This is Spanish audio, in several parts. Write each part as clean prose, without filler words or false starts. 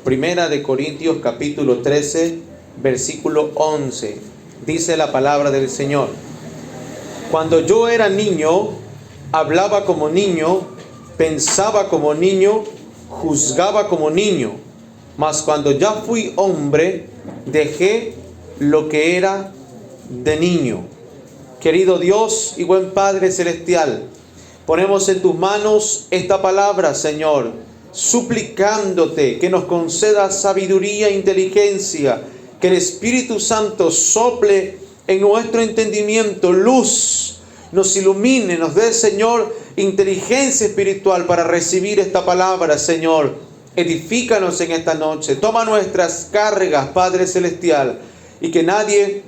Primera de Corintios capítulo 13, versículo 11. Dice la palabra del Señor: Cuando yo era niño, hablaba como niño, pensaba como niño, juzgaba como niño. Mas cuando ya fui hombre, dejé lo que era de niño. Querido Dios y buen Padre Celestial, ponemos en tus manos esta palabra, Señor, suplicándote que nos concedas sabiduría e inteligencia, que el Espíritu Santo sople en nuestro entendimiento luz, nos ilumine, nos dé, Señor, inteligencia espiritual para recibir esta palabra, Señor. Edifícanos en esta noche, toma nuestras cargas, Padre Celestial, y que nadie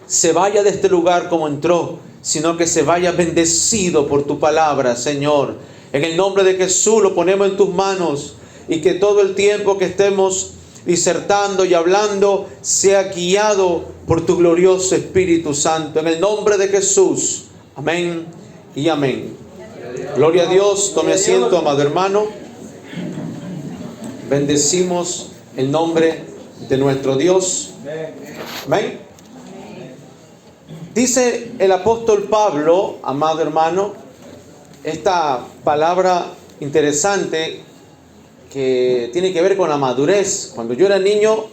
se vaya de este lugar como entró, sino que se vaya bendecido por tu palabra, Señor. En el nombre de Jesús lo ponemos en tus manos, y que todo el tiempo que estemos disertando y hablando sea guiado por tu glorioso Espíritu Santo. En el nombre de Jesús, amén y amén. Gloria a Dios. Tome asiento, amado hermano. Bendecimos el nombre de nuestro Dios. Amén. Dice el apóstol Pablo, amado hermano, esta palabra interesante que tiene que ver con la madurez. Cuando yo era niño,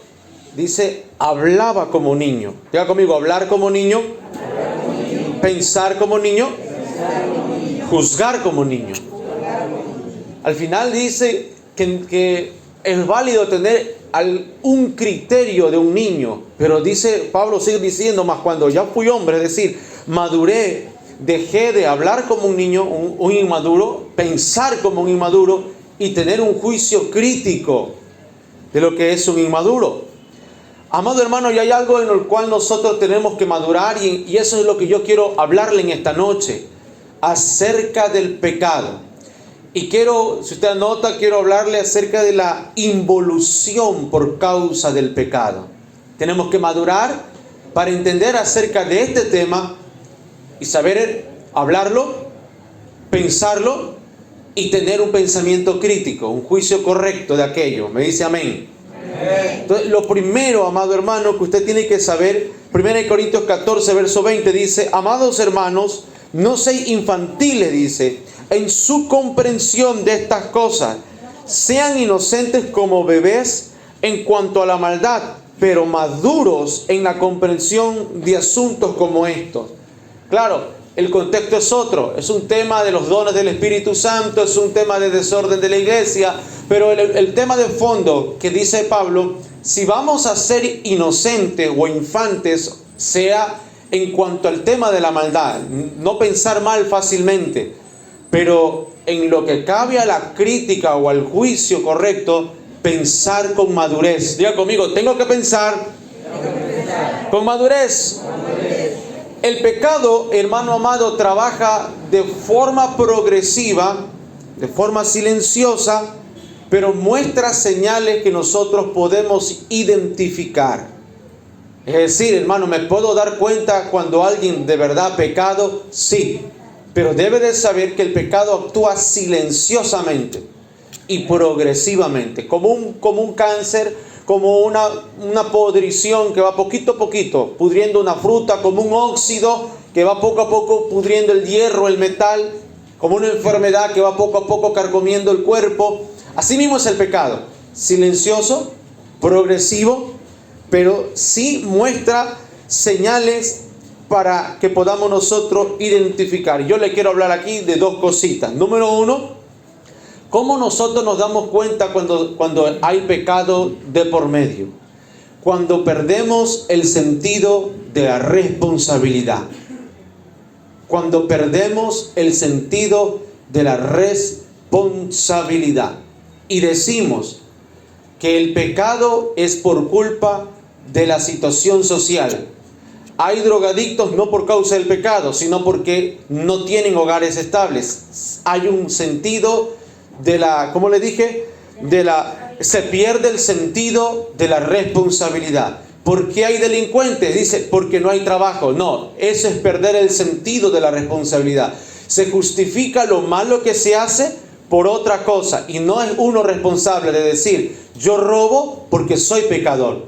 dice, hablaba como niño. Diga conmigo, hablar como niño, pensar como niño, juzgar como niño. Al final dice que es válido tener un criterio de un niño, pero dice, Pablo sigue diciendo, más cuando ya fui hombre, es decir, maduré, dejé de hablar como un niño, un inmaduro, pensar como un inmaduro y tener un juicio crítico de lo que es un inmaduro. Amado hermano, y hay algo en el cual nosotros tenemos que madurar, y eso es lo que yo quiero hablarle en esta noche, acerca del pecado. Y quiero, si usted anota, quiero hablarle acerca de la involución por causa del pecado. Tenemos que madurar para entender acerca de este tema y saber hablarlo, pensarlo y tener un pensamiento crítico, un juicio correcto de aquello. ¿Me dice amén? Entonces, lo primero, amado hermano, que usted tiene que saber, 1 Corintios 14, verso 20, dice: amados hermanos, no seáis infantiles, dice, en su comprensión de estas cosas. Sean inocentes como bebés en cuanto a la maldad, pero maduros en la comprensión de asuntos como estos. Claro, el contexto es otro. Es un tema de los dones del Espíritu Santo, es un tema de desorden de la iglesia, pero el tema de fondo que dice Pablo, si vamos a ser inocentes o infantes, sea en cuanto al tema de la maldad, no pensar mal fácilmente, pero en lo que cabe a la crítica o al juicio correcto, pensar con madurez. Diga conmigo, tengo que pensar con madurez. El pecado, hermano amado, trabaja de forma progresiva, de forma silenciosa, pero muestra señales que nosotros podemos identificar. Es decir, hermano, ¿me puedo dar cuenta cuando alguien de verdad ha pecado? Sí. Pero debe de saber que el pecado actúa silenciosamente y progresivamente, como un cáncer, como una podrición que va poquito a poquito pudriendo una fruta, como un óxido que va poco a poco pudriendo el hierro, el metal, como una enfermedad que va poco a poco carcomiendo el cuerpo. Así mismo es el pecado, silencioso, progresivo, pero sí muestra señales para que podamos nosotros identificar. Yo le quiero hablar aquí de dos cositas. Número uno, ¿cómo nosotros nos damos cuenta cuando hay pecado de por medio? Cuando perdemos el sentido de la responsabilidad. Cuando perdemos el sentido de la responsabilidad. Y decimos que el pecado es por culpa de la situación social. Hay drogadictos no por causa del pecado, sino porque no tienen hogares estables. Hay un sentido de la, ¿cómo le dije? Se pierde el sentido de la responsabilidad. ¿Por qué hay delincuentes? Dice, porque no hay trabajo. No, eso es perder el sentido de la responsabilidad. Se justifica lo malo que se hace por otra cosa. Y no es uno responsable de decir, yo robo porque soy pecador.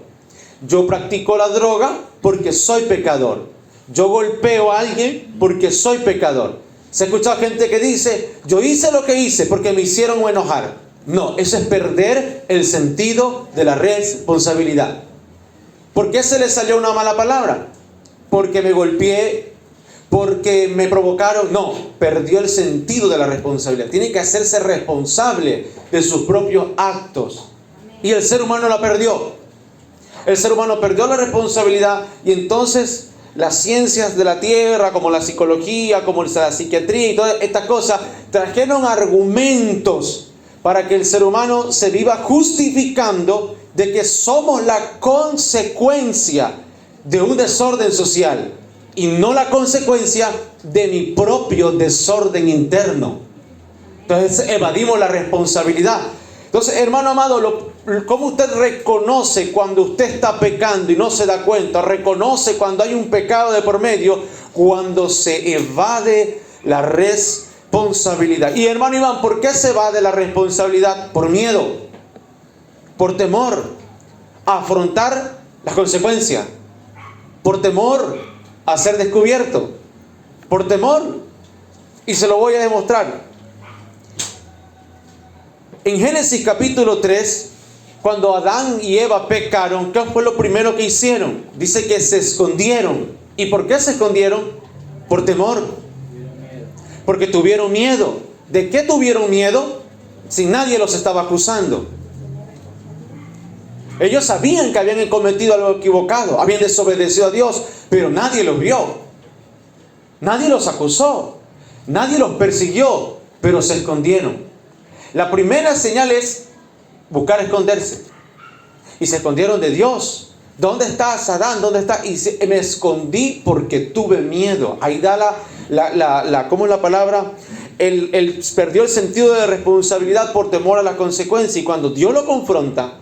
Yo practico la droga porque soy pecador. Yo golpeo a alguien porque soy pecador. Se ha escuchado gente que dice, yo hice lo que hice porque me hicieron enojar. No, eso es perder el sentido de la responsabilidad. ¿Por qué se le salió una mala palabra? Porque me golpeé, porque me provocaron. No, perdió el sentido de la responsabilidad. Tiene que hacerse responsable de sus propios actos. Y el ser humano la perdió. El ser humano perdió la responsabilidad y entonces las ciencias de la tierra, como la psicología, como la psiquiatría y todas estas cosas, trajeron argumentos para que el ser humano se viva justificando de que somos la consecuencia de un desorden social y no la consecuencia de mi propio desorden interno. Entonces evadimos la responsabilidad. Entonces, hermano amado, ¿cómo usted reconoce cuando usted está pecando y no se da cuenta? Reconoce cuando hay un pecado de por medio, cuando se evade la responsabilidad. Y hermano Iván, ¿por qué se evade la responsabilidad? Por miedo, por temor a afrontar las consecuencias, por temor a ser descubierto, por temor. Y se lo voy a demostrar. En Génesis capítulo 3, cuando Adán y Eva pecaron, ¿qué fue lo primero que hicieron? Dice que se escondieron. ¿Y por qué se escondieron? Por temor. Porque tuvieron miedo. ¿De qué tuvieron miedo? Si nadie los estaba acusando. Ellos sabían que habían cometido algo equivocado, habían desobedecido a Dios, pero nadie los vio. Nadie los acusó. Nadie los persiguió, pero se escondieron. La primera señal es buscar esconderse. Y se escondieron de Dios. ¿Dónde estás, Adán? ¿Dónde estás? Y me escondí porque tuve miedo. Ahí da ¿cómo es la palabra? Él perdió el sentido de responsabilidad por temor a la consecuencia. Y cuando Dios lo confronta,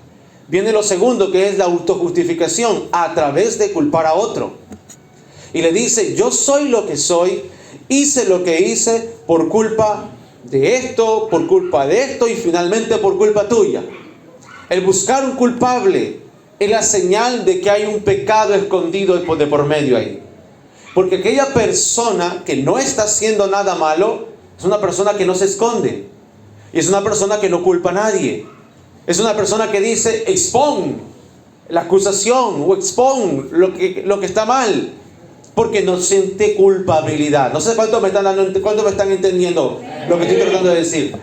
viene lo segundo, que es la autojustificación a través de culpar a otro. Y le dice, yo soy lo que soy, hice lo que hice por culpa de esto, por culpa de esto y finalmente por culpa tuya. El buscar un culpable es la señal de que hay un pecado escondido de por medio ahí. Porque aquella persona que no está haciendo nada malo es una persona que no se esconde. Y es una persona que no culpa a nadie. Es una persona que dice, expón la acusación o expón lo que está mal. Porque no siente culpabilidad. No sé cuánto me están entendiendo lo que estoy tratando de decir.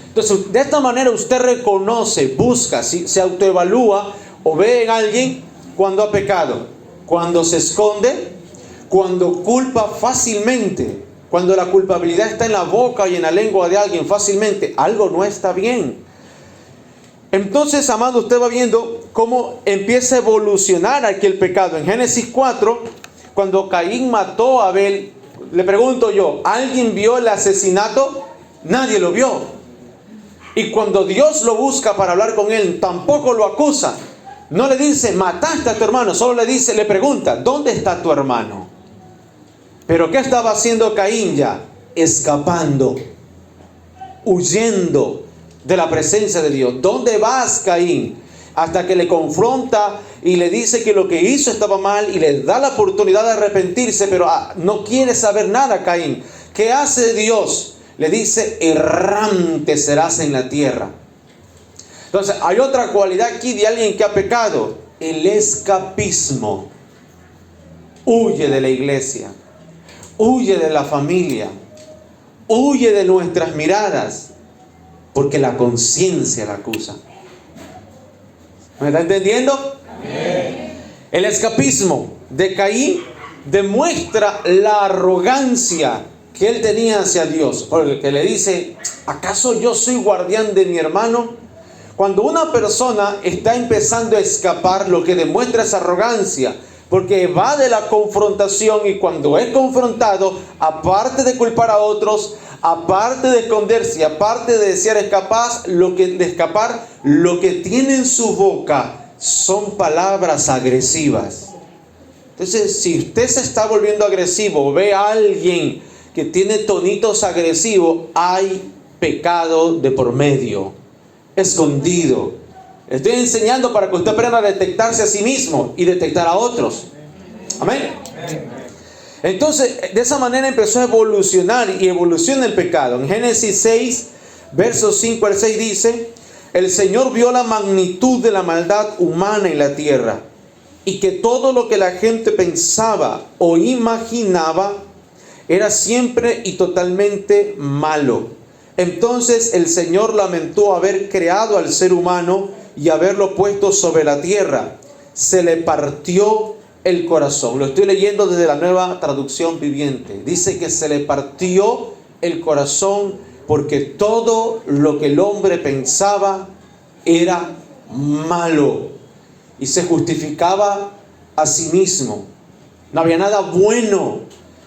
Entonces, de esta manera usted reconoce, busca, se autoevalúa o ve en alguien cuando ha pecado, cuando se esconde, cuando culpa fácilmente, cuando la culpabilidad está en la boca y en la lengua de alguien fácilmente. Algo no está bien. Entonces, amado, usted va viendo cómo empieza a evolucionar aquí el pecado. En Génesis 4, cuando Caín mató a Abel, le pregunto yo, ¿alguien vio el asesinato? Nadie lo vio. Y cuando Dios lo busca para hablar con él, tampoco lo acusa. No le dice, mataste a tu hermano, solo le pregunta, ¿dónde está tu hermano? Pero ¿qué estaba haciendo Caín ya? Escapando, huyendo de la presencia de Dios. ¿Dónde vas, Caín? Hasta que le confronta y le dice que lo que hizo estaba mal y le da la oportunidad de arrepentirse, pero no quiere saber nada, Caín. ¿Qué hace Dios? Le dice, errante serás en la tierra. Entonces, hay otra cualidad aquí de alguien que ha pecado: el escapismo. Huye de la iglesia, huye de la familia, huye de nuestras miradas, porque la conciencia la acusa. ¿Me está entendiendo? Amén. El escapismo de Caín demuestra la arrogancia que él tenía hacia Dios, porque le dice, ¿acaso yo soy guardián de mi hermano? Cuando una persona está empezando a escapar, lo que demuestra es arrogancia, porque evade la confrontación, y cuando es confrontado, aparte de culpar a otros, aparte de esconderse, aparte de desear escapar, lo que tiene en su boca son palabras agresivas. Entonces, si usted se está volviendo agresivo, ve a alguien que tiene tonitos agresivos, hay pecado de por medio, escondido. Estoy enseñando para que usted aprenda a detectarse a sí mismo y detectar a otros. Amén. Entonces, de esa manera empezó a evolucionar y evoluciona el pecado. En Génesis 6, versos 5 al 6 dice: el Señor vio la magnitud de la maldad humana en la tierra, y que todo lo que la gente pensaba o imaginaba era siempre y totalmente malo. Entonces el Señor lamentó haber creado al ser humano y haberlo puesto sobre la tierra. Se le partió el corazón. Lo estoy leyendo desde la Nueva Traducción Viviente. Dice que se le partió el corazón porque todo lo que el hombre pensaba era malo y se justificaba a sí mismo. No había nada bueno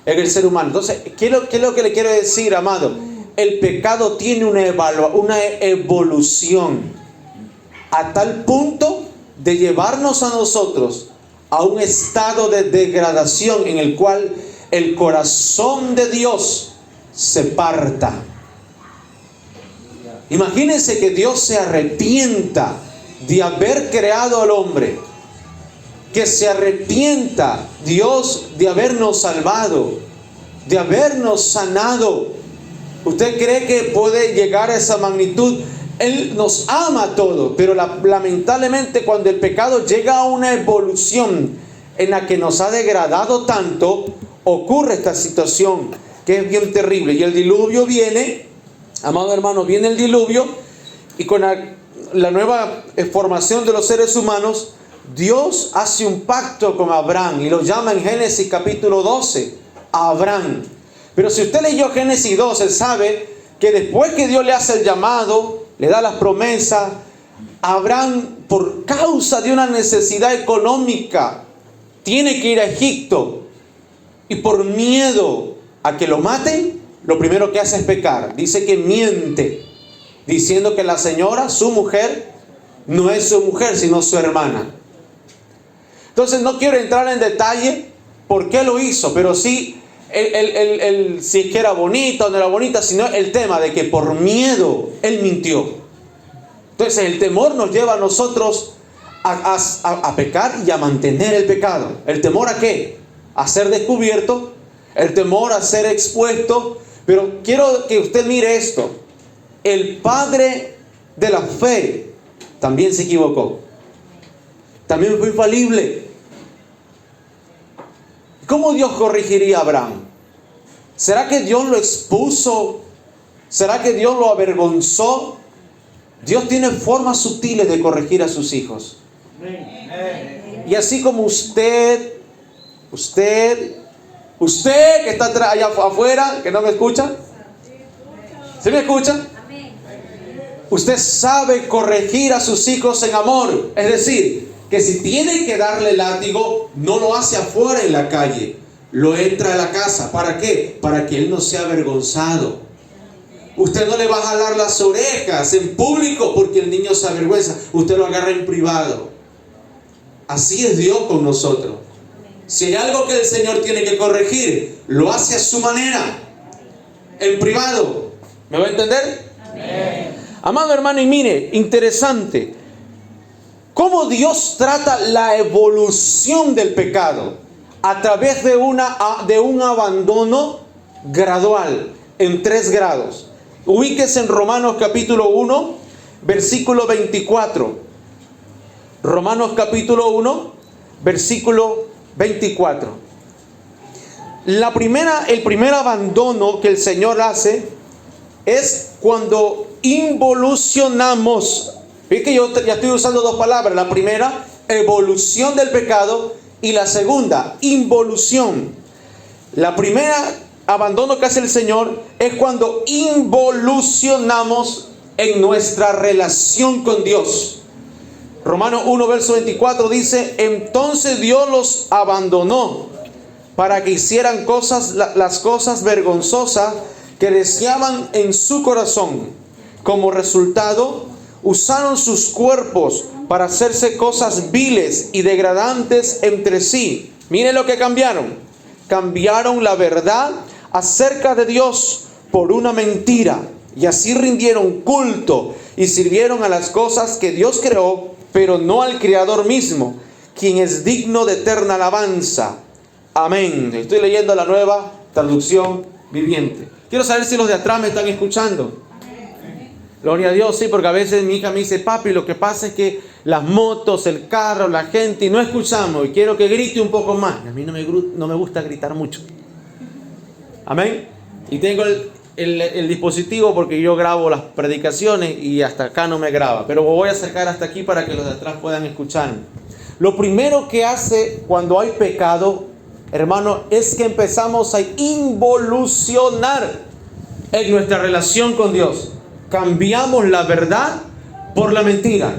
en el ser humano. Entonces, ¿qué es lo que le quiero decir, amado? El pecado tiene una evolución a tal punto de llevarnos a nosotros a un estado de degradación en el cual el corazón de Dios se parta. Imagínense que Dios se arrepienta de haber creado al hombre, que se arrepienta Dios de habernos salvado, de habernos sanado. ¿Usted cree que puede llegar a esa magnitud? Él nos ama a todos, pero lamentablemente cuando el pecado llega a una evolución en la que nos ha degradado tanto, ocurre esta situación que es bien terrible. Y el diluvio viene, amado hermano, viene el diluvio, y con la nueva formación de los seres humanos, Dios hace un pacto con Abraham y lo llama en Génesis capítulo 12 a Abraham. Pero si usted leyó Génesis 12, sabe que después que Dios le hace el llamado, le da las promesas, Abraham, por causa de una necesidad económica, tiene que ir a Egipto, y por miedo a que lo maten, lo primero que hace es pecar. Dice que miente, diciendo que la señora, su mujer, no es su mujer, sino su hermana. Entonces no quiero entrar en detalle por qué lo hizo, pero sí si es que era bonita o no era bonita, sino el tema de que por miedo él mintió. Entonces el temor nos lleva a nosotros a pecar y a mantener el pecado. ¿El temor a qué? A ser descubierto, el temor a ser expuesto. Pero quiero que usted mire esto: el padre de la fe también se equivocó, también fue infalible. ¿Cómo Dios corregiría a Abraham? ¿Será que Dios lo expuso? ¿Será que Dios lo avergonzó? Dios tiene formas sutiles de corregir a sus hijos. Y así como usted que está allá afuera, que no me escucha, ¿sí me escucha? Usted sabe corregir a sus hijos en amor. Es decir, que si tiene que darle látigo, no lo hace afuera en la calle, lo entra a la casa. ¿Para qué? Para que él no sea avergonzado. Usted no le va a jalar las orejas en público porque el niño se avergüenza. Usted lo agarra en privado. Así es Dios con nosotros. Si hay algo que el Señor tiene que corregir, lo hace a su manera, en privado. ¿Me va a entender? Amén. Amado hermano, y mire, interesante cómo Dios trata la evolución del pecado a través de un abandono gradual en 3 grados. Ubíquese en Romanos capítulo 1, versículo 24. Romanos capítulo 1, versículo 24. El primer abandono que el Señor hace es cuando involucionamos. Fíjate que yo ya estoy usando 2 palabras. La primera, evolución del pecado, y la segunda, involución. La primera abandono que hace el Señor es cuando involucionamos en nuestra relación con Dios. Romanos 1, verso 24 dice: entonces Dios los abandonó para que hicieran las cosas vergonzosas que deseaban en su corazón. Como resultado, usaron sus cuerpos para hacerse cosas viles y degradantes entre sí. Miren lo que cambiaron. Cambiaron la verdad acerca de Dios por una mentira, Y así rindieron culto y sirvieron a las cosas que Dios creó, pero no al Creador mismo, quien es digno de eterna alabanza. Amén. Estoy leyendo la Nueva Traducción Viviente. Quiero saber si los de atrás me están escuchando. Gloria a Dios, sí, porque a veces mi hija me dice, papi, lo que pasa es que las motos, el carro, la gente, y no escuchamos, y quiero que grite un poco más. A mí no me gusta gritar mucho. Amén. Y tengo el dispositivo porque yo grabo las predicaciones y hasta acá no me graba, pero me voy a acercar hasta aquí para que los de atrás puedan escuchar. Lo primero que hace cuando hay pecado, hermano, es que empezamos a involucionar en nuestra relación con Dios. Cambiamos la verdad por la mentira,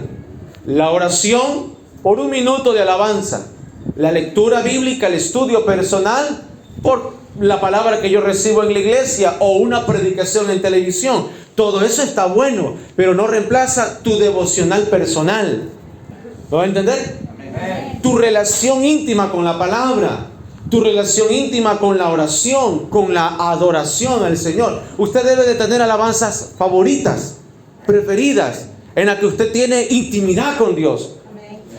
la oración por un minuto de alabanza, la lectura bíblica, el estudio personal por la palabra que yo recibo en la iglesia o una predicación en televisión. Todo eso está bueno, pero no reemplaza tu devocional personal. ¿Lo va a entender? Amén. Tu relación íntima con la palabra, tu relación íntima con la oración, con la adoración al Señor. Usted debe de tener alabanzas favoritas, preferidas, en las que usted tiene intimidad con Dios.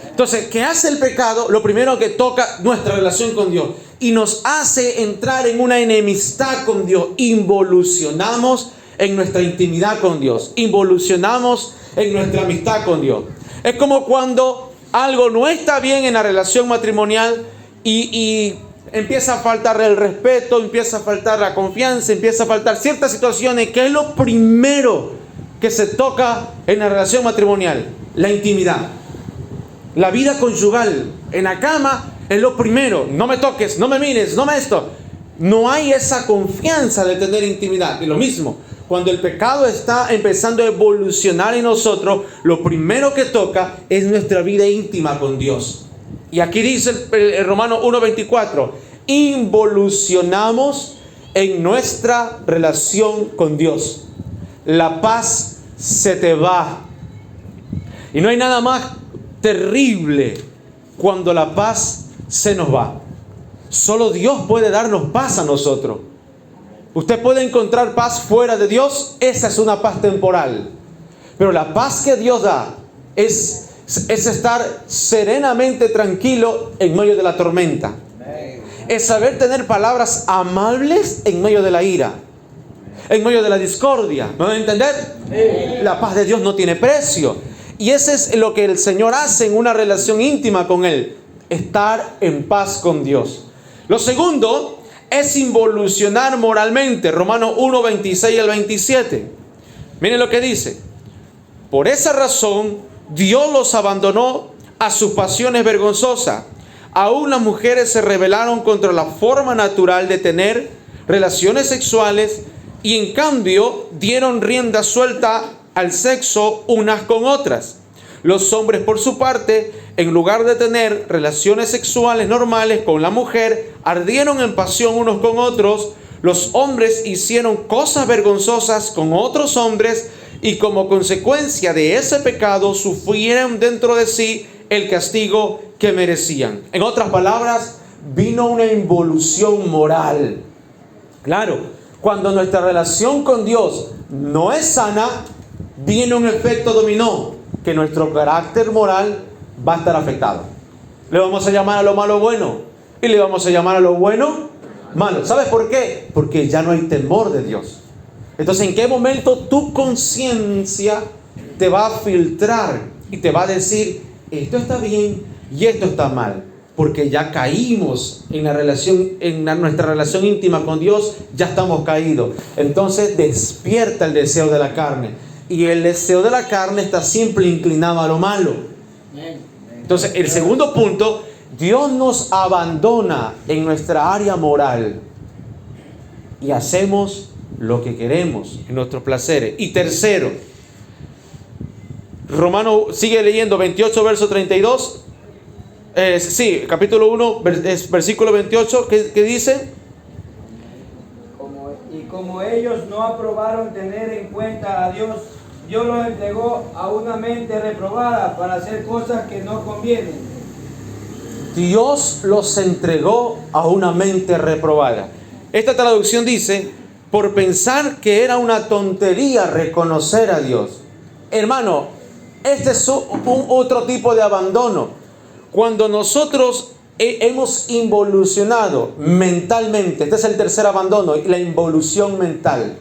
Entonces, ¿qué hace el pecado? Lo primero que toca nuestra relación con Dios y nos hace entrar en una enemistad con Dios. Involucionamos en nuestra intimidad con Dios, involucionamos en nuestra amistad con Dios. Es como cuando algo no está bien en la relación matrimonial y empieza a faltar el respeto, empieza a faltar la confianza, empieza a faltar ciertas situaciones. ¿Qué es lo primero que se toca en la relación matrimonial? La intimidad. La vida conyugal en la cama es lo primero. No me toques, no me mires, no me esto. No hay esa confianza de tener intimidad. Y lo mismo, cuando el pecado está empezando a evolucionar en nosotros, lo primero que toca es nuestra vida íntima con Dios. Y aquí dice el Romano 1:24, involucionamos en nuestra relación con Dios. La paz se te va. Y no hay nada más terrible cuando la paz se nos va. Solo Dios puede darnos paz a nosotros. Usted puede encontrar paz fuera de Dios, esa es una paz temporal. Pero la paz que Dios da es estar serenamente tranquilo en medio de la tormenta. Es saber tener palabras amables en medio de la ira, en medio de la discordia. ¿Me van a entender? La paz de Dios no tiene precio. Y ese es lo que el Señor hace en una relación íntima con Él. Estar en paz con Dios. Lo segundo es involucionar moralmente. Romanos 1:26 al 27. Miren lo que dice. Por esa razón, Dios los abandonó a sus pasiones vergonzosas. Aún las mujeres se rebelaron contra la forma natural de tener relaciones sexuales y en cambio dieron rienda suelta al sexo unas con otras. Los hombres, por su parte, en lugar de tener relaciones sexuales normales con la mujer, ardieron en pasión unos con otros. Los hombres hicieron cosas vergonzosas con otros hombres y como consecuencia de ese pecado sufrieron dentro de sí el castigo que merecían. En otras palabras, vino una involución moral. Claro, cuando nuestra relación con Dios no es sana, viene un efecto dominó, que nuestro carácter moral va a estar afectado. Le vamos a llamar a lo malo bueno y le vamos a llamar a lo bueno malo. ¿Sabes por qué? Porque ya no hay temor de Dios. Entonces, ¿en qué momento tu conciencia te va a filtrar y te va a decir esto está bien y esto está mal? Porque ya caímos en la relación, nuestra relación íntima con Dios, ya estamos caídos. Entonces despierta el deseo de la carne. Y el deseo de la carne está siempre inclinado a lo malo. Entonces, el segundo punto, Dios nos abandona en nuestra área moral y hacemos lo que queremos en nuestros placeres. Y tercero, Romano sigue leyendo 28 verso 32. Capítulo 1, versículo 28, que dice: como ellos no aprobaron tener en cuenta a Dios, Dios los entregó a una mente reprobada para hacer cosas que no convienen. Dios los entregó a una mente reprobada. Esta traducción dice: por pensar que era una tontería reconocer a Dios. Hermano, este es otro tipo de abandono. Cuando nosotros hemos involucionado mentalmente, este es el tercer abandono, la involución mental.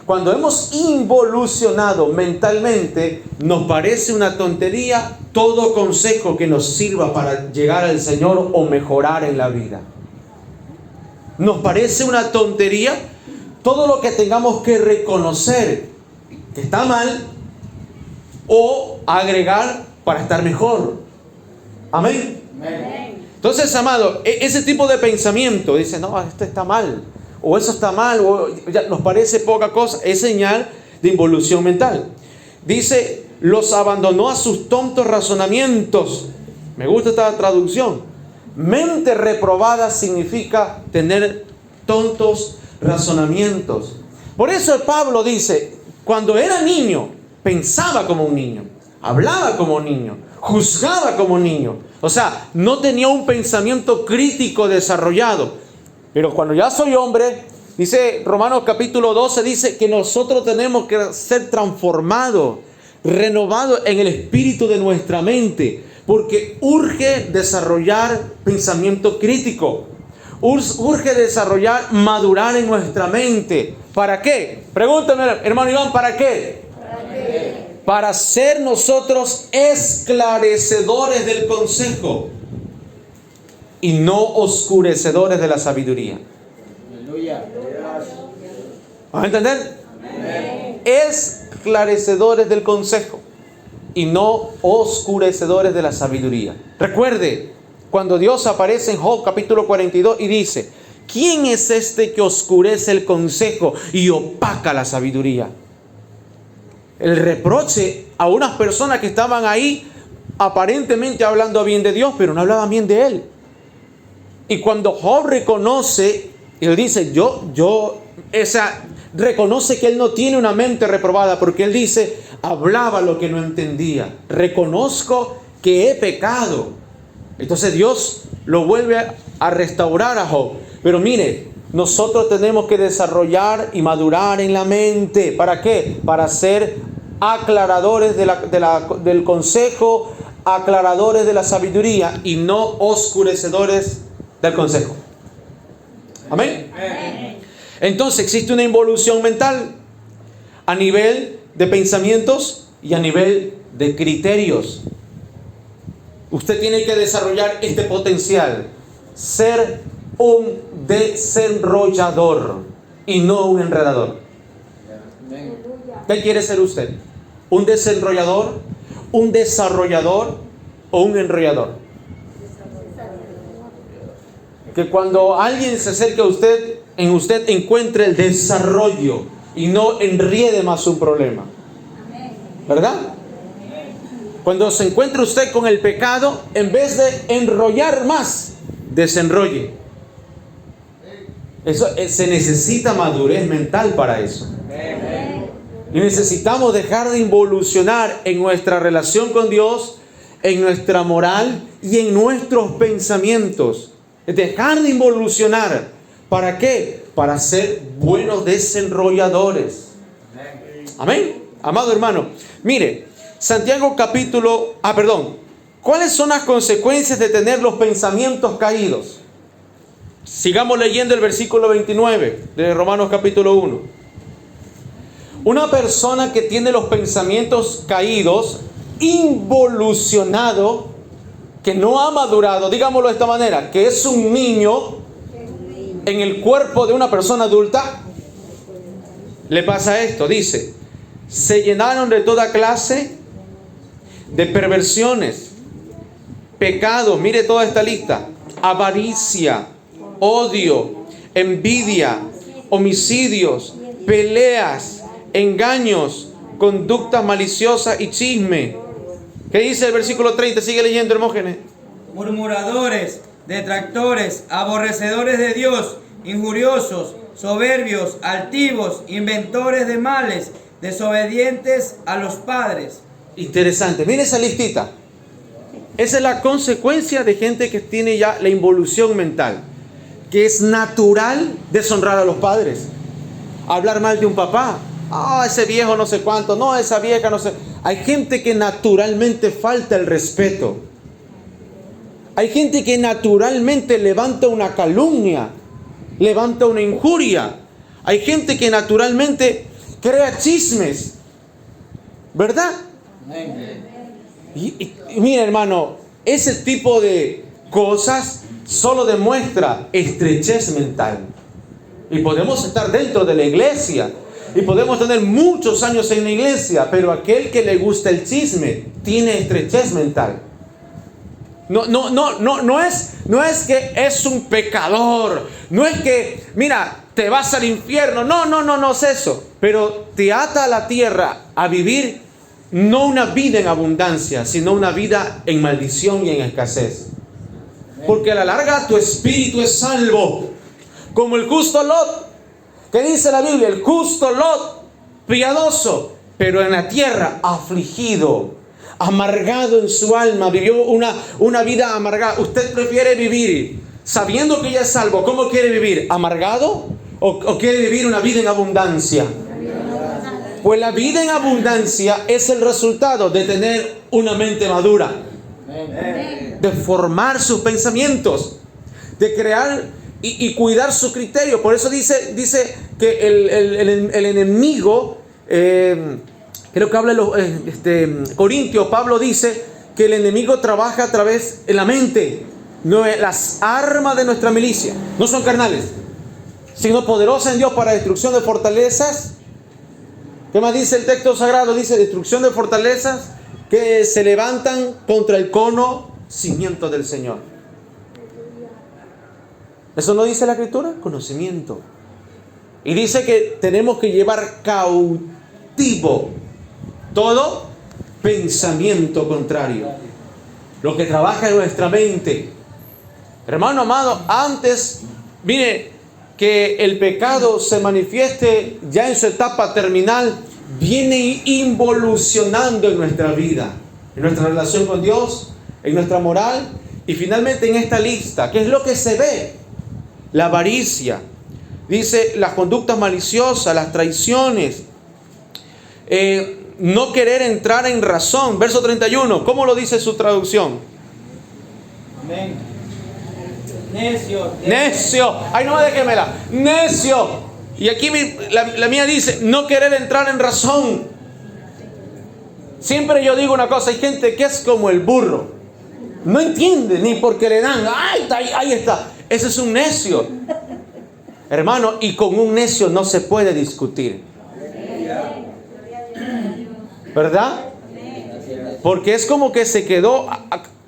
Cuando hemos involucionado mentalmente, nos parece una tontería todo consejo que nos sirva para llegar al Señor o mejorar en la vida. Nos parece una tontería todo lo que tengamos que reconocer que está mal o agregar para estar mejor. Amén. Entonces, amado, ese tipo de pensamiento, dice, no, esto está mal, o eso está mal, o ya nos parece poca cosa, es señal de involución mental. Dice, los abandonó a sus tontos razonamientos. Me gusta esta traducción. Mente reprobada significa tener tontos razonamientos. Por eso Pablo dice, cuando era niño, pensaba como un niño, hablaba como un niño, juzgaba como un niño. O sea, no tenía un pensamiento crítico desarrollado. Pero cuando ya soy hombre, dice Romanos capítulo 12, dice que nosotros tenemos que ser transformados, renovados en el espíritu de nuestra mente, porque urge desarrollar pensamiento crítico. Urge desarrollar, madurar en nuestra mente. ¿Para qué? Pregúntame, hermano Iván, ¿para qué? ¿Para qué? Para ser nosotros esclarecedores del consejo y no oscurecedores de la sabiduría. Aleluya. ¿Vas a entender? Amén. Esclarecedores del consejo y no oscurecedores de la sabiduría. Recuerde, cuando Dios aparece en Job capítulo 42 y dice, ¿quién es este que oscurece el consejo y opaca la sabiduría? El reproche a unas personas que estaban ahí aparentemente hablando bien de Dios, pero no hablaban bien de Él. Y cuando Job reconoce, él dice, reconoce que él no tiene una mente reprobada, porque él dice, hablaba lo que no entendía. Reconozco que he pecado. Entonces Dios lo vuelve a restaurar a Job. Pero mire, nosotros tenemos que desarrollar y madurar en la mente. ¿Para qué? Para ser aclaradores del consejo, aclaradores de la sabiduría y no oscurecedores del consejo. Amén. Entonces existe una involución mental a nivel de pensamientos y a nivel de criterios. Usted tiene que desarrollar este potencial, ser un desenrollador y no un enredador. ¿Qué quiere ser usted? ¿Un desenrollador, un desarrollador o un enrollador? Que cuando alguien se acerque a usted, en usted encuentre el desarrollo y no enriede más un problema. ¿Verdad? Cuando se encuentre usted con el pecado, en vez de enrollar más, desenrolle. Eso, se necesita madurez mental para eso. Y necesitamos dejar de involucionar en nuestra relación con Dios, en nuestra moral y en nuestros pensamientos. Dejar de involucionar. ¿Para qué? Para ser buenos desenrolladores. Amén. Amado hermano, mire, Santiago ¿cuáles son las consecuencias de tener los pensamientos caídos? Sigamos leyendo el versículo 29 de Romanos capítulo 1. Una persona que tiene los pensamientos caídos, involucionado, que no ha madurado, digámoslo de esta manera, que es un niño en el cuerpo de una persona adulta, le pasa esto, dice, se llenaron de toda clase de perversiones, pecados, mire toda esta lista, avaricia, odio, envidia, homicidios, peleas, engaños, conductas maliciosas y chisme. ¿Qué dice el versículo 30? Sigue leyendo, Hermógenes. Murmuradores, detractores, aborrecedores de Dios, injuriosos, soberbios, altivos, inventores de males, desobedientes a los padres. Interesante, mire esa listita. Esa es la consecuencia de gente que tiene ya la involución mental, que es natural deshonrar a los padres. hablar mal de un papá. Ah, ese viejo no sé cuánto, no, esa vieja no sé. Hay gente que naturalmente falta el respeto. Hay gente que naturalmente levanta una calumnia, levanta una injuria. Hay gente que naturalmente crea chismes, ¿verdad? Y mira, hermano, ese tipo de cosas solo demuestra estrechez mental. Y podemos estar dentro de la iglesia y podemos tener muchos años en la iglesia, pero aquel que le gusta el chisme tiene estrechez mental. No es que es un pecador, no es que, mira, te vas al infierno, no es eso, pero te ata a la tierra a vivir no una vida en abundancia, sino una vida en maldición y en escasez. Porque a la larga tu espíritu es salvo, como el justo Lot, que dice la Biblia, el justo Lot, piadoso, pero en la tierra afligido, amargado en su alma, vivió una vida amargada. ¿Usted prefiere vivir sabiendo que ya es salvo? ¿Cómo quiere vivir? ¿Amargado? ¿O quiere vivir una vida en abundancia? Pues la vida en abundancia es el resultado de tener una mente madura, de formar sus pensamientos, de crear y cuidar su criterio. Por eso dice que el enemigo, creo que habla Corintios, Pablo dice que el enemigo trabaja a través de la mente. Las armas de nuestra milicia no son carnales, sino poderosas en Dios para destrucción de fortalezas. ¿Qué más dice el texto sagrado? Dice destrucción de fortalezas que se levantan contra el conocimiento del Señor. ¿Eso no dice la Escritura? Conocimiento. Y dice que tenemos que llevar cautivo todo pensamiento contrario. Lo que trabaja en nuestra mente. Hermano amado, antes, mire, que el pecado se manifieste ya en su etapa terminal, viene involucionando en nuestra vida, en nuestra relación con Dios, en nuestra moral y finalmente en esta lista. ¿Qué es lo que se ve? La avaricia, dice las conductas maliciosas, las traiciones, no querer entrar en razón. Verso 31, ¿cómo lo dice su traducción? Amén. Necio. Necio. Ay, no, déjemela. Necio. Y aquí la mía dice, no querer entrar en razón. Siempre yo digo una cosa, hay gente que es como el burro. No entiende ni porque le dan. Ay, ahí está. Ese es un necio. Hermano, y con un necio no se puede discutir. ¿Verdad? Porque es como que se quedó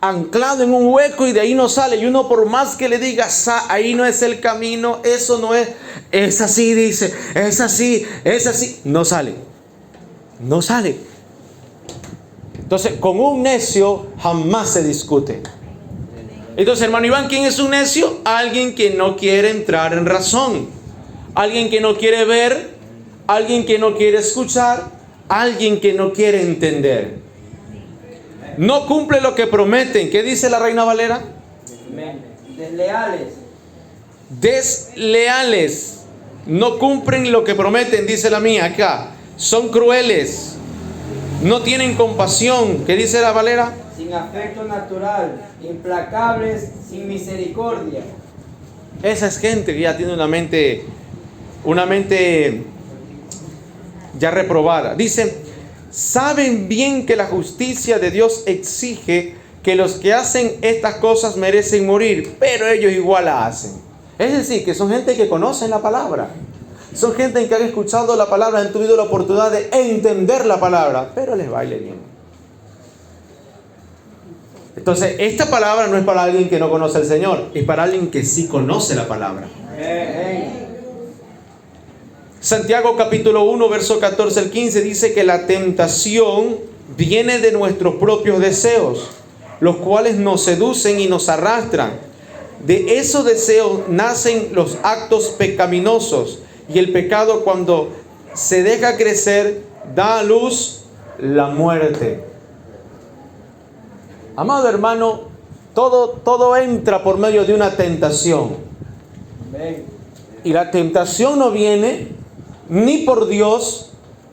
anclado en un hueco y de ahí no sale. Y uno por más que le diga, ahí no es el camino, eso no es así, dice, es así, no sale. No sale. Entonces, con un necio jamás se discute. Entonces, hermano Iván, ¿quién es un necio? Alguien que no quiere entrar en razón. Alguien que no quiere ver. Alguien que no quiere escuchar. Alguien que no quiere entender. No cumple lo que prometen. ¿Qué dice la Reina Valera? Desleales. Desleales. No cumplen lo que prometen, dice la mía acá. Son crueles. No tienen compasión. ¿Qué dice la Valera? Sin afecto natural. Implacables, sin misericordia. Esa es gente que ya tiene una mente ya reprobada. Dice, saben bien que la justicia de Dios exige que los que hacen estas cosas merecen morir, pero ellos igual la hacen. Es decir, que son gente que conocen la palabra. Son gente que han escuchado la palabra, han tenido la oportunidad de entender la palabra, pero les baile bien. Entonces, esta palabra no es para alguien que no conoce al Señor, es para alguien que sí conoce la palabra. Santiago capítulo 1, verso 14 al 15 dice que la tentación viene de nuestros propios deseos, los cuales nos seducen y nos arrastran. De esos deseos nacen los actos pecaminosos, y el pecado, cuando se deja crecer, da a luz la muerte. Amado hermano, todo entra por medio de una tentación. Y la tentación no viene ni por Dios,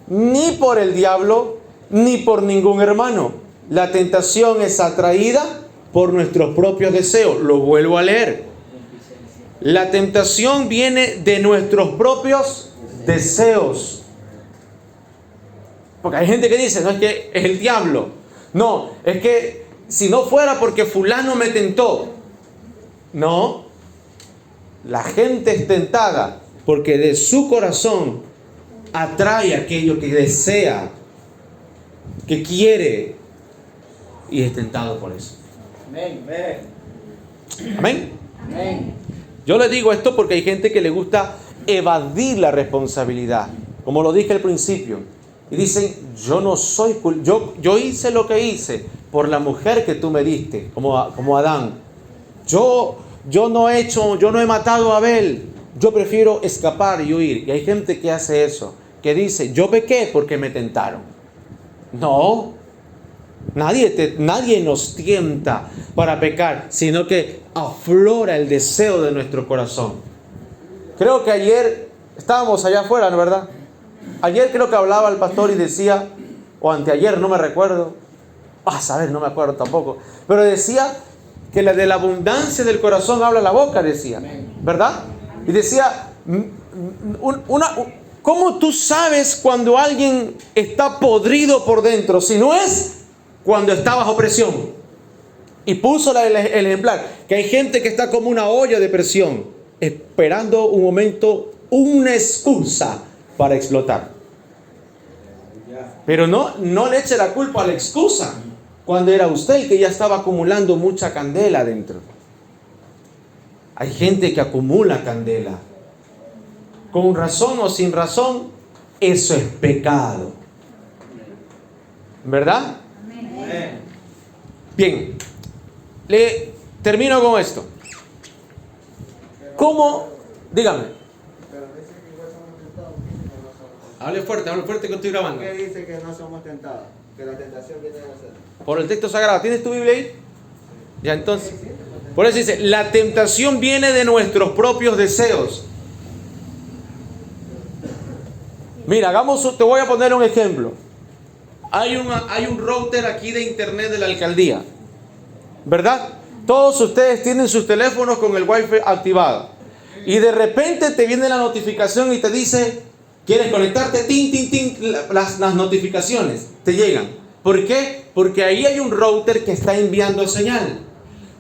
ni por el diablo, ni por ningún hermano. La tentación es atraída por nuestros propios deseos. Lo vuelvo a leer. La tentación viene de nuestros propios deseos. Porque hay gente que dice, no es que es el diablo. No, es que si no fuera porque fulano me tentó. No, la gente es tentada porque de su corazón atrae aquello que desea, que quiere, y es tentado por eso. Amén. Amén. Amén. Yo le digo esto porque hay gente que le gusta evadir la responsabilidad, como lo dije al principio, y dicen, yo no soy yo hice lo que hice por la mujer que tú me diste, como Adán. Yo no he matado a Abel. Yo prefiero escapar y huir. Y hay gente que hace eso, que dice, yo pequé porque me tentaron. No, nadie nos tienta para pecar, sino que aflora el deseo de nuestro corazón. Creo que ayer estábamos allá afuera, ¿no, verdad? Ayer creo que hablaba el pastor y decía, o anteayer, no me recuerdo. Saber, no me acuerdo tampoco. Pero decía que de la abundancia del corazón habla la boca, decía, ¿verdad? Y decía, ¿cómo tú sabes cuando alguien está podrido por dentro? Si no es cuando está bajo presión. Y puso el ejemplar, que hay gente que está como una olla de presión, esperando un momento, una excusa para explotar. Pero no le eche la culpa a la excusa, cuando era usted el que ya estaba acumulando mucha candela dentro. Hay gente que acumula candela. Con razón o sin razón, eso es pecado. ¿Verdad? Amén. Bien, le termino con esto. ¿Cómo? Dígame. Hable fuerte que estoy grabando. ¿Qué dice que no somos tentados? Que la tentación viene de nosotros. Por el texto sagrado. ¿Tienes tu Biblia ahí? Ya, entonces. Por eso dice, la tentación viene de nuestros propios deseos. Mira, te voy a poner un ejemplo. Hay un router aquí de internet de la alcaldía, ¿verdad? Todos ustedes tienen sus teléfonos con el wifi activado. Y de repente te viene la notificación y te dice, ¿quieres conectarte? Tin, tin, tin, las notificaciones te llegan. ¿Por qué? Porque ahí hay un router que está enviando señal.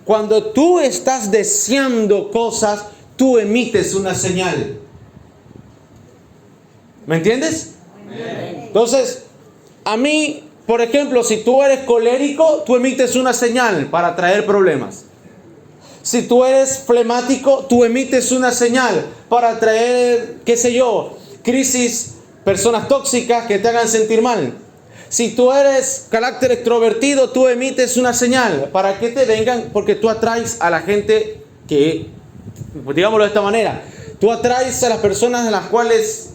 Cuando tú estás deseando cosas, tú emites una señal. ¿Me entiendes? Entonces, a mí, por ejemplo, si tú eres colérico, tú emites una señal para traer problemas. Si tú eres flemático, tú emites una señal para traer, qué sé yo, crisis, personas tóxicas que te hagan sentir mal. Si tú eres carácter extrovertido, tú emites una señal para que te vengan, porque tú atraes a la gente que, digámoslo de esta manera, tú atraes a las personas de las cuales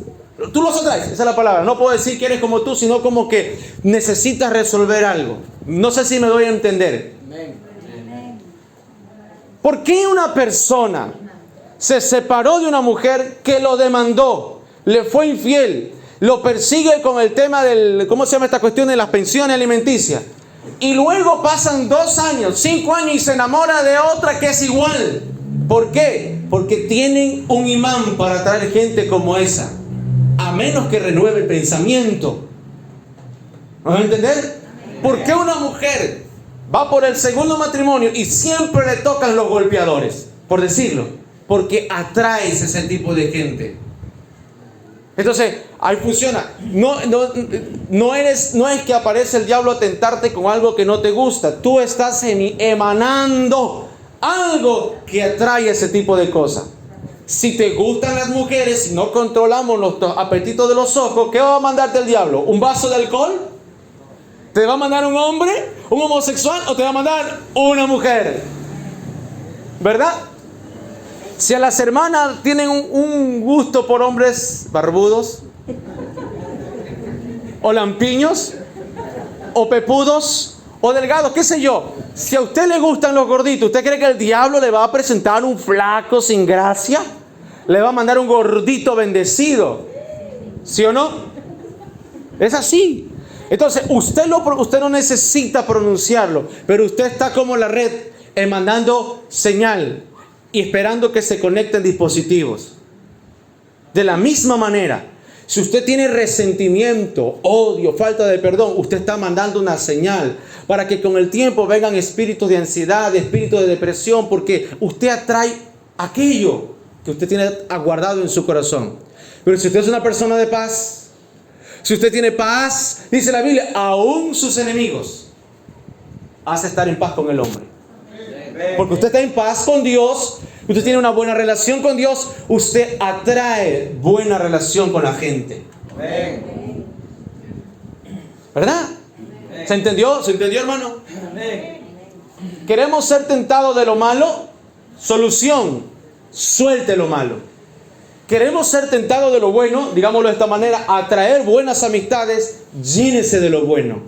tú los atraes, esa es la palabra. No puedo decir que eres como tú, sino como que necesitas resolver algo. No sé si me doy a entender. ¿Por qué una persona se separó de una mujer que lo demandó, le fue infiel, lo persigue con el tema del, ¿cómo se llama esta cuestión de las pensiones alimenticias? Y luego pasan 2 años, 5 años y se enamora de otra que es igual? ¿Por qué? Porque tienen un imán para atraer gente como esa. A menos que renueve el pensamiento. ¿Me van a entender? ¿Por qué una mujer va por el segundo matrimonio y siempre le tocan los golpeadores? Por decirlo. Porque atraes ese tipo de gente. Entonces, ahí funciona. No es que aparece el diablo a tentarte con algo que no te gusta. Tú estás emanando algo que atrae ese tipo de cosas. Si te gustan las mujeres, si no controlamos los apetitos de los ojos, ¿qué va a mandarte el diablo? ¿Un vaso de alcohol? ¿Te va a mandar un hombre, un homosexual, o te va a mandar una mujer? ¿Verdad? Si a las hermanas tienen un gusto por hombres barbudos, o lampiños, o pepudos, o delgados, qué sé yo. Si a usted le gustan los gorditos, ¿usted cree que el diablo le va a presentar un flaco sin gracia? ¿Le va a mandar un gordito bendecido? ¿Sí o no? Es así. Entonces, usted no necesita pronunciarlo, pero usted está como la red, mandando señal y esperando que se conecten dispositivos. De la misma manera, si usted tiene resentimiento, odio, falta de perdón, usted está mandando una señal para que con el tiempo vengan espíritus de ansiedad, espíritus de depresión, porque usted atrae aquello que usted tiene aguardado en su corazón. Pero si usted es una persona de paz, si usted tiene paz, dice la Biblia, aún sus enemigos hace estar en paz con el hombre. Porque usted está en paz con Dios, usted tiene una buena relación con Dios, usted atrae buena relación con la gente. ¿Verdad? ¿Se entendió? ¿Se entendió, hermano? ¿Queremos ser tentados de lo malo? Solución: suelte lo malo. Queremos ser tentados de lo bueno, digámoslo de esta manera, atraer buenas amistades, llénese de lo bueno.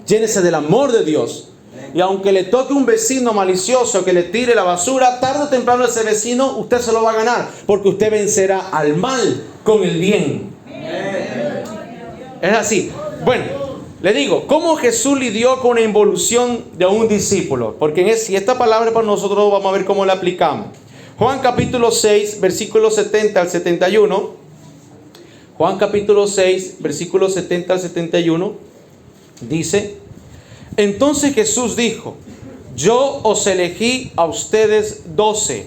Llénese del amor de Dios. Y aunque le toque un vecino malicioso que le tire la basura, tarde o temprano ese vecino usted se lo va a ganar, porque usted vencerá al mal con el bien. Es así. Bueno, le digo, ¿cómo Jesús lidió con la involución de un discípulo? Porque si esta palabra para nosotros, vamos a ver cómo la aplicamos. Juan capítulo 6, versículos 70 al 71. Juan capítulo 6, versículos 70 al 71. Dice: entonces Jesús dijo: yo os elegí a ustedes 12,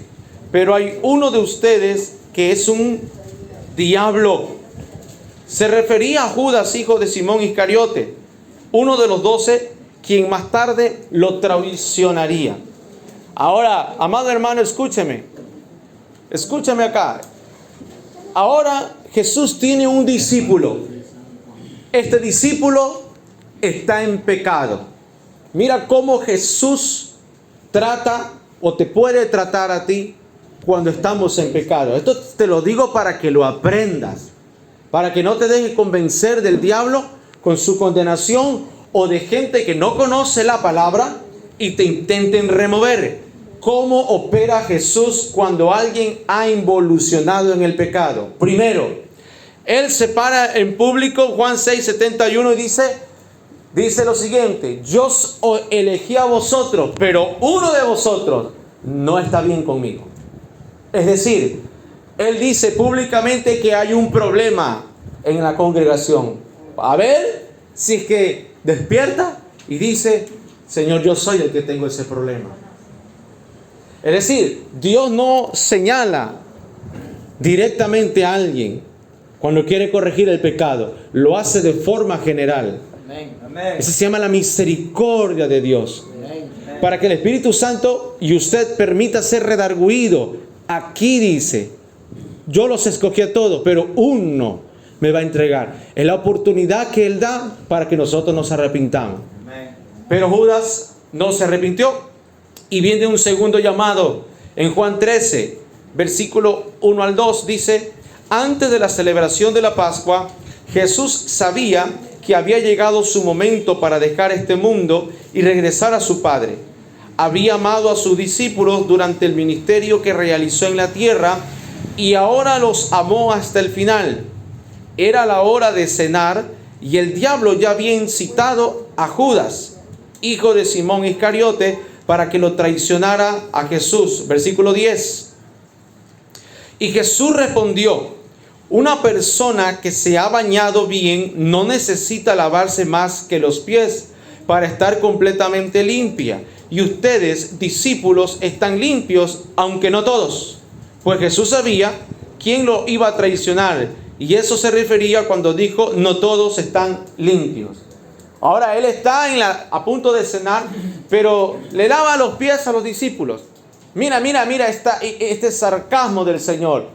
pero hay uno de ustedes que es un diablo. Se refería a Judas, hijo de Simón Iscariote, uno de los 12, quien más tarde lo traicionaría. Ahora, amado hermano, escúcheme acá. Ahora Jesús tiene un discípulo. Este discípulo está en pecado. Mira cómo Jesús trata o te puede tratar a ti cuando estamos en pecado. Esto te lo digo para que lo aprendas, para que no te dejes convencer del diablo con su condenación o de gente que no conoce la palabra y te intenten remover. ¿Cómo opera Jesús cuando alguien ha involucionado en el pecado? Primero, Él se para en público, Juan 6:71, y dice lo siguiente: yo os elegí a vosotros, pero uno de vosotros no está bien conmigo. Es decir, Él dice públicamente que hay un problema en la congregación. A ver si es que despierta y dice: Señor, yo soy el que tengo ese problema. Es decir, Dios no señala directamente a alguien cuando quiere corregir el pecado. Lo hace de forma general. Eso se llama la misericordia de Dios. Para que el Espíritu Santo y usted permita ser redarguido. Aquí dice: yo los escogí a todos, pero uno me va a entregar. Es la oportunidad que Él da para que nosotros nos arrepintamos. Pero Judas no se arrepintió. Y viene un segundo llamado. En Juan 13, versículo 1 al 2, dice: antes de la celebración de la Pascua, Jesús sabía que había llegado su momento para dejar este mundo y regresar a su Padre. Había amado a sus discípulos durante el ministerio que realizó en la tierra y ahora los amó hasta el final. Era la hora de cenar y el diablo ya había incitado a Judas, hijo de Simón Iscariote, para que lo traicionara a Jesús. Versículo 10. Y Jesús respondió: una persona que se ha bañado bien no necesita lavarse más que los pies para estar completamente limpia. Y ustedes, discípulos, están limpios, aunque no todos. Pues Jesús sabía quién lo iba a traicionar. Y eso se refería cuando dijo: no todos están limpios. Ahora Él está a punto de cenar, pero le lava los pies a los discípulos. Mira este sarcasmo del Señor.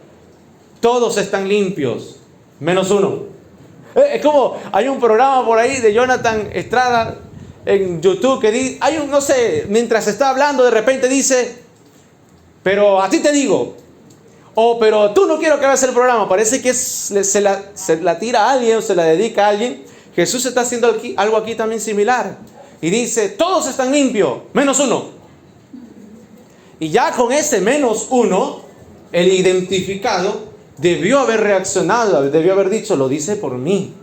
Todos están limpios, menos uno. Es como, hay un programa por ahí de Jonathan Estrada en YouTube que dice, mientras está hablando de repente dice: pero a ti te digo, pero tú no quiero que veas el programa. Parece que se la tira a alguien o se la dedica a alguien. Jesús está haciendo algo aquí también similar. Y dice: todos están limpios, menos uno. Y ya con ese menos uno, el identificado, debió haber reaccionado, debió haber dicho, lo dice por mí,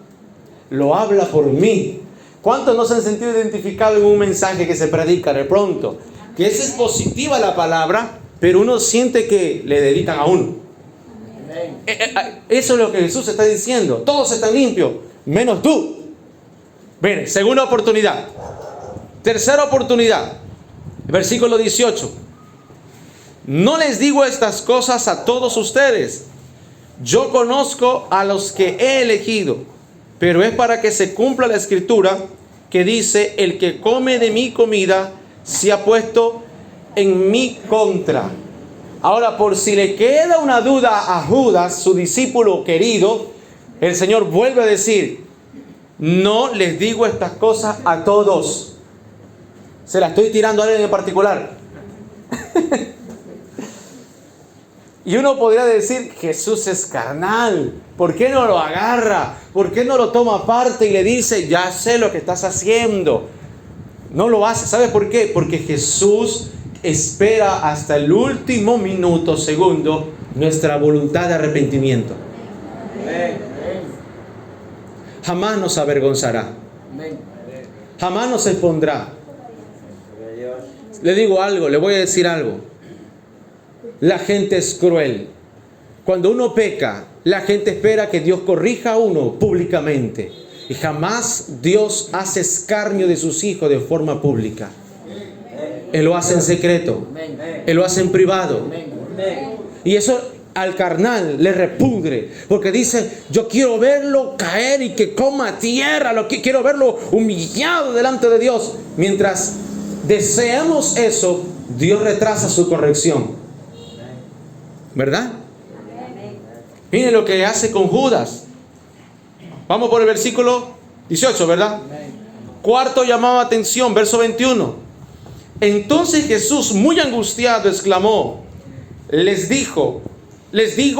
lo habla por mí. ¿Cuántos no se han sentido identificados en un mensaje que se predica de pronto? Que es positiva la palabra, pero uno siente que le dedican a uno. Eso es lo que Jesús está diciendo. Todos están limpios, menos tú. Bien, segunda oportunidad. Tercera oportunidad. Versículo 18. No les digo estas cosas a todos ustedes. Yo conozco a los que he elegido, pero es para que se cumpla la escritura que dice, el que come de mi comida se ha puesto en mi contra. Ahora, por si le queda una duda a Judas, su discípulo querido, el Señor vuelve a decir, no les digo estas cosas a todos. Se la estoy tirando a alguien en particular. Y uno podría decir, Jesús es carnal. ¿Por qué no lo agarra? ¿Por qué no lo toma aparte y le dice, ya sé lo que estás haciendo? No lo hace. ¿Sabes por qué? Porque Jesús espera hasta el último minuto, segundo, nuestra voluntad de arrepentimiento. Jamás nos avergonzará. Jamás nos expondrá. Le digo algo, le voy a decir algo. La gente es cruel. Cuando uno peca, la gente espera que Dios corrija a uno públicamente. Y jamás Dios hace escarnio de sus hijos de forma pública. Él lo hace en secreto. Él lo hace en privado. Y eso al carnal le repudre. Porque dice, yo quiero verlo caer y que coma tierra. Quiero verlo humillado delante de Dios. Mientras deseamos eso, Dios retrasa su corrección. ¿Verdad? Miren lo que hace con Judas. Vamos por el versículo 18, ¿verdad? Cuarto llamado a atención, verso 21. Entonces Jesús, muy angustiado, exclamó, les digo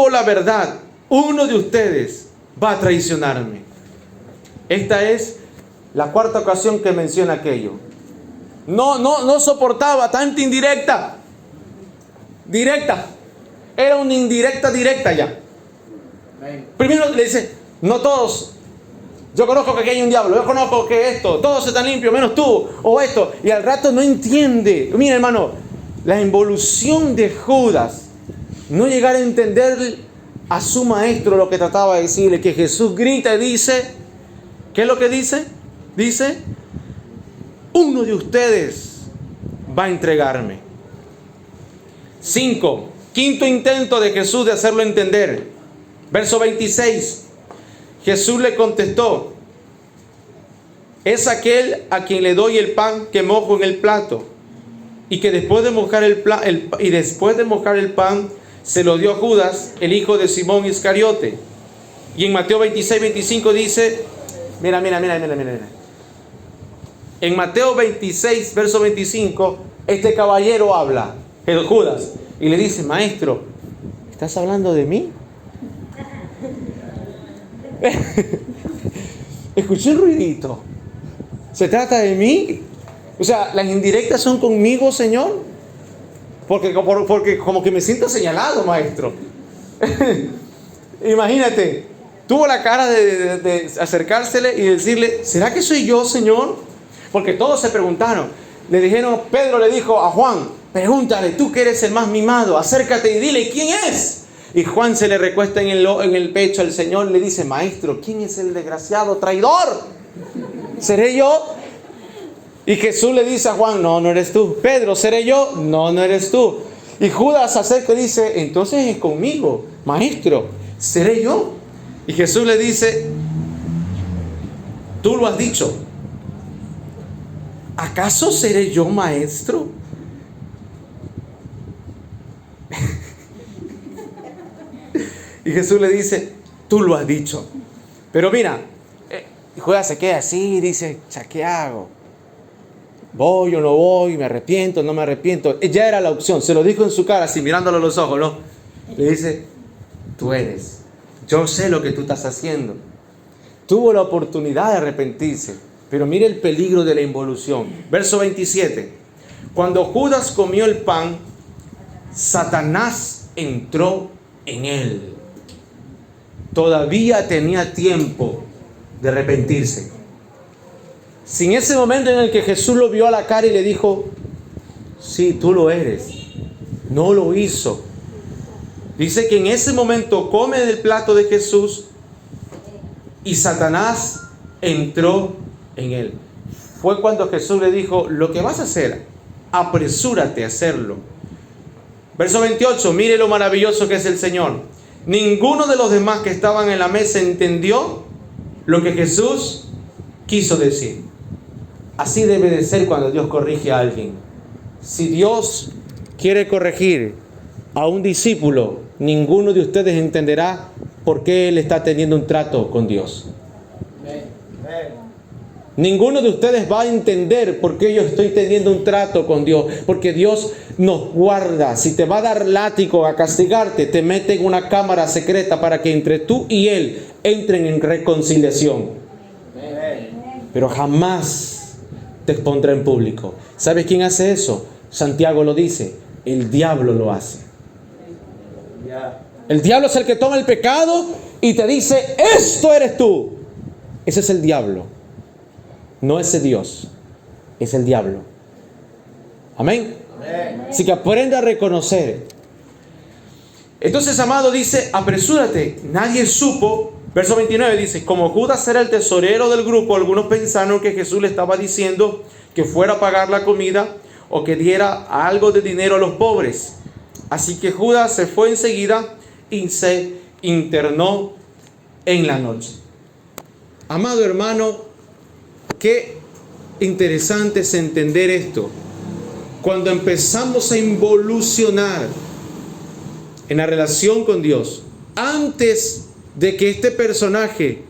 la verdad, uno de ustedes va a traicionarme. Esta es la cuarta ocasión que menciona aquello. No soportaba tanta indirecta. Directa. Era una indirecta directa ya. Primero le dice, no todos. Yo conozco que aquí hay un diablo. Yo conozco que esto. Todos están limpios menos tú. O esto. Y al rato no entiende. Mira, hermano, la involución de Judas. No llegar a entender a su maestro lo que trataba de decirle. Que Jesús grita y dice, ¿qué es lo que dice? Dice, uno de ustedes va a entregarme. 5. Quinto intento de Jesús de hacerlo entender. Verso 26. Jesús le contestó, es aquel a quien le doy el pan que mojo en el plato, y que después de mojar el pan se lo dio a Judas, el hijo de Simón Iscariote. Y en Mateo 26:25 dice, mira. En Mateo 26, verso 25, este caballero habla, el Judas, y le dice, maestro, ¿estás hablando de mí? Escuché un ruidito. ¿Se trata de mí? O sea, las indirectas son conmigo, Señor. Porque como que me siento señalado, maestro. Imagínate, tuvo la cara de acercársele y decirle, ¿será que soy yo, Señor? Porque todos se preguntaron. Le dijeron, Pedro le dijo a Juan, pregúntale, tú que eres el más mimado, acércate y dile, ¿quién es? Y Juan se le recuesta en el pecho al Señor y le dice, maestro, ¿quién es el desgraciado traidor? ¿Seré yo? Y Jesús le dice a Juan, no eres tú. Pedro, ¿seré yo? No eres tú. Y Judas se acerca y dice, entonces es conmigo, maestro, ¿seré yo? Y Jesús le dice, tú lo has dicho. ¿Acaso seré yo, maestro? Y Jesús le dice, tú lo has dicho. Pero mira, Judas se queda así y dice, ¿qué hago? ¿Voy o no voy? ¿Me arrepiento? ¿No me arrepiento? Ya era la opción. Se lo dijo en su cara, así mirándolo a los ojos, ¿no? Le dice, tú eres. Yo sé lo que tú estás haciendo. Tuvo la oportunidad de arrepentirse. Pero mire el peligro de la involución. Verso 27. Cuando Judas comió el pan, Satanás entró en él. todavía tenía tiempo de arrepentirse. Si en ese momento en el que Jesús lo vio a la cara y le dijo, sí, tú lo eres, no lo hizo. Dice que en ese momento come del plato de Jesús y Satanás entró en él. Fue cuando Jesús le dijo, lo que vas a hacer, apresúrate a hacerlo. Verso 28, mire lo maravilloso que es el Señor. Ninguno de los demás que estaban en la mesa entendió lo que Jesús quiso decir. Así debe de ser cuando Dios corrige a alguien. Si Dios quiere corregir a un discípulo, ninguno de ustedes entenderá por qué él está teniendo un trato con Dios. Ninguno de ustedes va a entender por qué yo estoy teniendo un trato con Dios. Porque Dios nos guarda. Si te va a dar látigo a castigarte, te mete en una cámara secreta para que entre tú y Él entren en reconciliación. Pero jamás te expondrá en público. ¿Sabes quién hace eso? Santiago lo dice. El diablo lo hace. El diablo es el que toma el pecado y te dice, esto eres tú. Ese es el diablo. No ese Dios, es el diablo. Amén. Así que aprenda a reconocer. Entonces, amado, dice, apresúrate. Nadie supo. Verso 29 dice, como Judas era el tesorero del grupo, algunos pensaron que Jesús le estaba diciendo que fuera a pagar la comida o que diera algo de dinero a los pobres. Así que Judas se fue enseguida y se internó en la noche. Amado hermano, qué interesante es entender esto. Cuando empezamos a involucionar en la relación con Dios, antes de que este personaje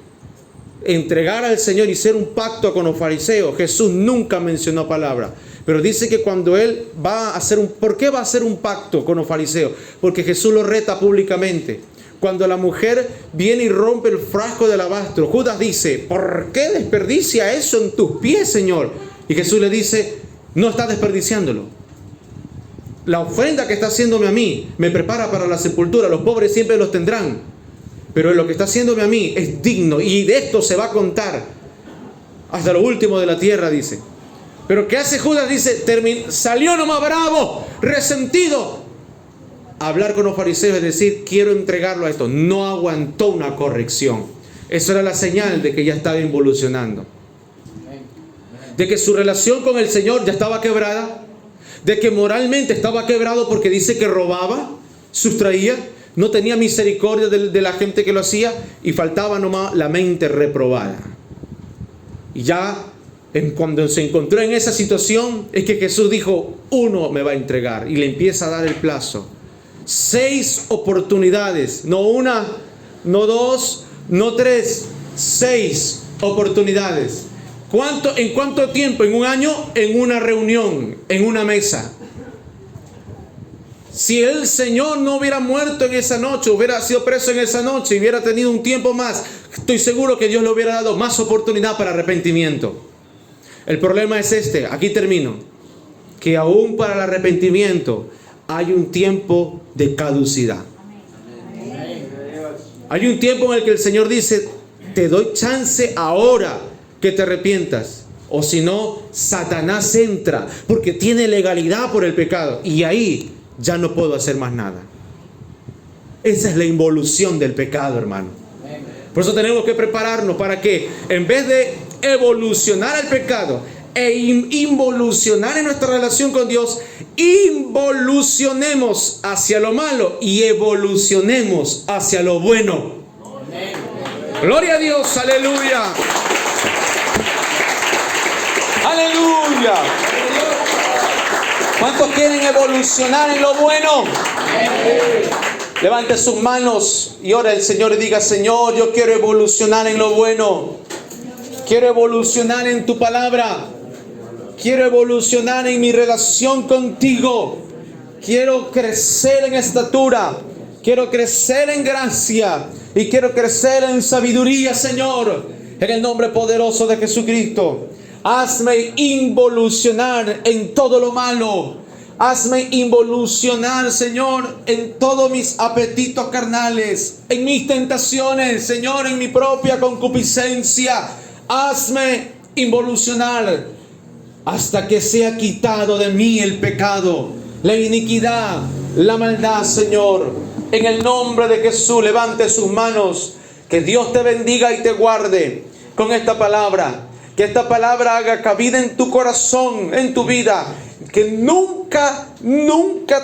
entregara al Señor y hiciera un pacto con los fariseos, Jesús nunca mencionó palabra. Pero dice que cuando él va a hacer ¿por qué va a hacer un pacto con los fariseos? Porque Jesús lo reta públicamente. Cuando la mujer viene y rompe el frasco de alabastro, Judas dice, ¿por qué desperdicia eso en tus pies, Señor? Y Jesús le dice, no está desperdiciándolo. La ofrenda que está haciéndome a mí me prepara para la sepultura. Los pobres siempre los tendrán. Pero lo que está haciéndome a mí es digno. Y de esto se va a contar hasta lo último de la tierra, dice. Pero ¿qué hace Judas? Dice, salió nomás bravo, resentido. Hablar con los fariseos es decir, quiero entregarlo a esto. No aguantó una corrección. Eso era la señal de que ya estaba involucionando. De que su relación con el Señor ya estaba quebrada. De que moralmente estaba quebrado porque dice que robaba, sustraía, no tenía misericordia de la gente que lo hacía y faltaba nomás la mente reprobada. Y ya cuando se encontró en esa situación es que Jesús dijo, uno me va a entregar y le empieza a dar el plazo. 6 oportunidades, no una, no 2, no 3, 6 oportunidades. ¿En cuánto tiempo? En un año, en una reunión, en una mesa. Si el Señor no hubiera muerto en esa noche, hubiera sido preso en esa noche y hubiera tenido un tiempo más, estoy seguro que Dios le hubiera dado más oportunidad para arrepentimiento. El problema es aquí termino, que aún para el arrepentimiento hay un tiempo de caducidad. Hay un tiempo en el que el Señor dice, te doy chance ahora que te arrepientas. O si no, Satanás entra porque tiene legalidad por el pecado. Y ahí ya no puedo hacer más nada. Esa es la involución del pecado, hermano. Por eso tenemos que prepararnos para que en vez de evolucionar al pecado e involucionar en nuestra relación con Dios, involucionemos hacia lo malo y evolucionemos hacia lo bueno. Gloria a Dios, aleluya. Aleluya. ¿Cuántos quieren evolucionar en lo bueno? Levante sus manos y ora al Señor y diga, Señor, yo quiero evolucionar en lo bueno. Quiero evolucionar en tu palabra. Quiero evolucionar en mi relación contigo. Quiero crecer en estatura. Quiero crecer en gracia. Y quiero crecer en sabiduría, Señor. En el nombre poderoso de Jesucristo. Hazme involucionar en todo lo malo. Hazme involucionar, Señor, en todos mis apetitos carnales, en mis tentaciones, Señor, en mi propia concupiscencia. Hazme involucionar hasta que sea quitado de mí el pecado, la iniquidad, la maldad, Señor. En el nombre de Jesús, levante sus manos. Que Dios te bendiga y te guarde con esta palabra. Que esta palabra haga cabida en tu corazón, en tu vida. Que nunca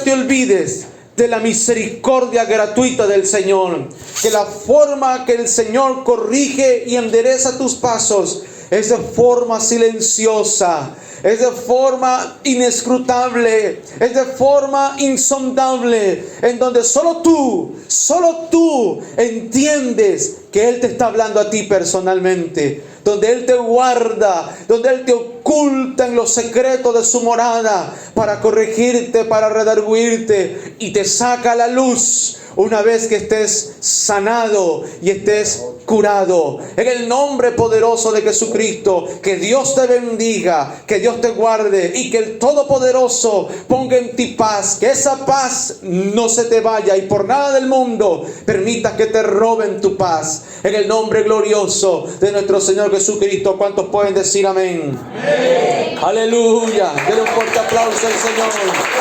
te olvides de la misericordia gratuita del Señor. Que la forma que el Señor corrige y endereza tus pasos es de forma silenciosa, es de forma inescrutable, es de forma insondable, en donde solo tú entiendes que Él te está hablando a ti personalmente, donde Él te guarda, donde Él te oculta en los secretos de su morada para corregirte, para redarguirte, y te saca a la luz una vez que estés sanado y estés curado. En el nombre poderoso de Jesucristo, que Dios te bendiga, que Dios te guarde y que el Todopoderoso ponga en ti paz. Que esa paz no se te vaya y por nada del mundo permitas que te roben tu paz. En el nombre glorioso de nuestro Señor Jesucristo. ¿Cuántos pueden decir amén? Amén. Aleluya. Denle un fuerte aplauso al Señor.